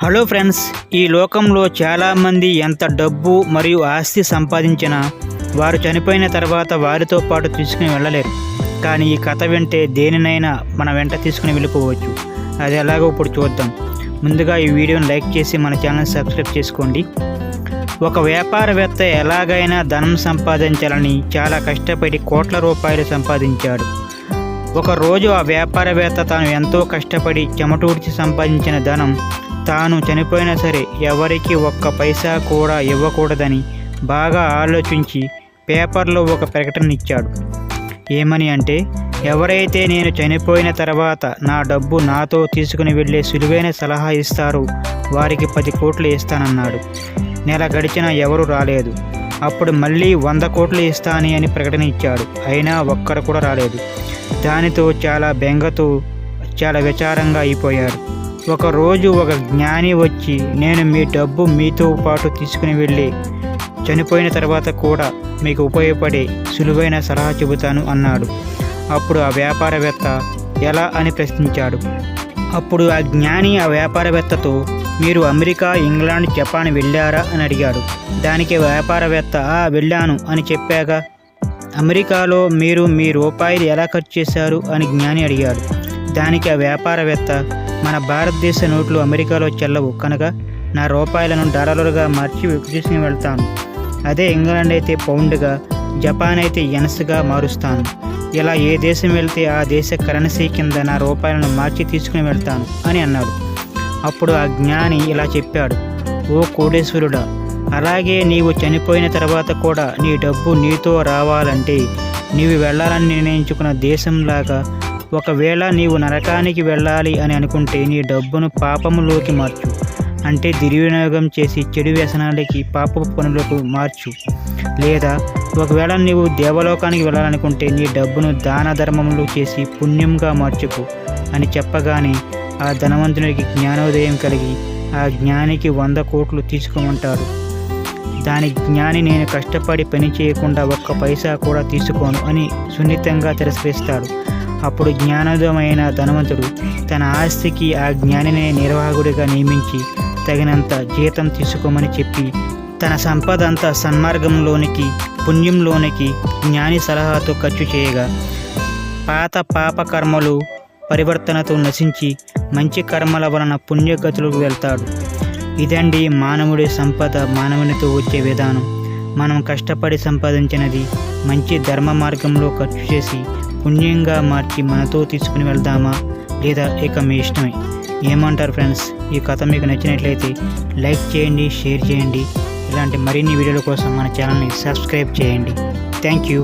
Hello friends, ఈ లోకంలో చాలామంది ఎంత డబ్బు మరియు ఆస్తి సంపాదించినా వారు చనిపోయిన తర్వాత వారితో పాటు తీసుకుని వెళ్ళలేరు. కానీ ఈ కథ వింటే దేనినైనా మన వెంట తీసుకుని వెళ్ళిపోవచ్చు. అది ఎలాగో ఇప్పుడు చూద్దాం. ముందుగా ఈ వీడియోని లైక్ చేసి మన ఛానల్ సబ్స్క్రైబ్ చేసుకోండి. ఒక వ్యాపారవేత్త ఎలాగైనా ధనం సంపాదించాలని చాలా కష్టపడి కోట్ల రూపాయలు సంపాదించాడు. ఒకరోజు ఆ వ్యాపారవేత్త తాను ఎంతో కష్టపడి చెమటూడ్చి సంపాదించిన ధనం తాను చనిపోయినా సరే ఎవరికి ఒక్క పైసా కూడా ఇవ్వకూడదని బాగా ఆలోచించి పేపర్లో ఒక ప్రకటన ఇచ్చాడు. ఏమని అంటే, ఎవరైతే నేను చనిపోయిన తర్వాత నా డబ్బు నాతో తీసుకుని వెళ్ళే సులువైన సలహా ఇస్తారో వారికి 10 కోట్లు ఇస్తానన్నాడు. నెల గడిచినా ఎవరూ రాలేదు. అప్పుడు మళ్ళీ 100 కోట్లు ఇస్తాను అని ప్రకటన ఇచ్చాడు. అయినా ఒక్కరు కూడా రాలేదు. దానితో చాలా బెంగతో చాలా విచారంగా అయిపోయాడు. ఒకరోజు ఒక జ్ఞాని వచ్చి, నేను మీ డబ్బు మీతో పాటు తీసుకుని వెళ్ళి చనిపోయిన తర్వాత కూడా మీకు ఉపయోగపడే సులువైన సలహా చెబుతాను అన్నాడు. అప్పుడు ఆ వ్యాపారవేత్త ఎలా అని ప్రశ్నించాడు. అప్పుడు ఆ జ్ఞాని ఆ వ్యాపారవేత్తతో, మీరు అమెరికా, ఇంగ్లాండ్, జపాన్ వెళ్ళారా అని అడిగాడు. దానికి వ్యాపారవేత్త, వెళ్ళాను అని చెప్పాగా. అమెరికాలో మీరు మీ రూపాయలు ఎలా ఖర్చు చేశారు అని జ్ఞాని అడిగాడు. దానికి ఆ వ్యాపారవేత్త, మన భారతదేశ నోట్లు అమెరికాలో చెల్లవు కనుక నా రూపాయలను డాలర్లుగా మార్చి తీసుకుని వెళ్తాను. అదే ఇంగ్లాండ్ అయితే పౌండ్గా, జపాన్ అయితే యెన్స్గా మారుస్తాను. ఇలా ఏ దేశం వెళ్తే ఆ దేశ కరెన్సీ కింద నా రూపాయలను మార్చి తీసుకుని వెళ్తాను అని అన్నాడు. అప్పుడు ఆ జ్ఞాని ఇలా చెప్పాడు, ఓ కోటేశ్వరుడా, అలాగే నీవు చనిపోయిన తర్వాత కూడా నీ డబ్బు నీతో రావాలంటే నీవు వెళ్ళాలని నిర్ణయించుకున్న దేశంలాగా, ఒకవేళ నీవు నరకానికి వెళ్ళాలి అని అనుకుంటే నీ డబ్బును పాపములోకి మార్చు, అంటే దుర్వినియోగం చేసి చెడు వ్యసనాలకి, పాపపు పనులకు మార్చు. లేదా ఒకవేళ నీవు దేవలోకానికి వెళ్ళాలనుకుంటే నీ డబ్బును దాన ధర్మములు చేసి పుణ్యంగా మార్చుకు అని చెప్పగానే ఆ ధనవంతునికి జ్ఞానోదయం కలిగి ఆ జ్ఞానికి 100 కోట్లు తీసుకోమంటాడు. దాని జ్ఞాని, నేను కష్టపడి పని చేయకుండా ఒక్క పైసా కూడా తీసుకోను అని సున్నితంగా తిరస్కరిస్తాడు. అప్పుడు జ్ఞానోదయమైన ధనవంతుడు తన ఆస్తికి ఆ జ్ఞానిని నిర్వాహకుడిగా నియమించి తగినంత జీతం తీసుకోమని చెప్పి తన సంపద అంతా సన్మార్గంలోనికి, పుణ్యంలోనికి జ్ఞాని సలహాతో ఖర్చు చేయగా పాత పాప కర్మలు పరివర్తనతో నశించి మంచి కర్మల వలన పుణ్యగతులకు వెళ్తాడు. ఇదండి మానవుడి సంపద మానవునితో వచ్చే విధానం. మనం కష్టపడి సంపాదించినది మంచి ధర్మ మార్గంలో ఖర్చు చేసి పుణ్యంగా మార్చి మనతో తీసుకుని వెళ్దామా, లేదా ఇక మీ ఇష్టమే. ఏమంటారు ఫ్రెండ్స్? ఈ కథ మీకు నచ్చినట్లయితే లైక్ చేయండి, షేర్ చేయండి. ఇలాంటి మరిన్ని వీడియోల కోసం మన ఛానల్ని సబ్స్క్రైబ్ చేయండి. Thank you.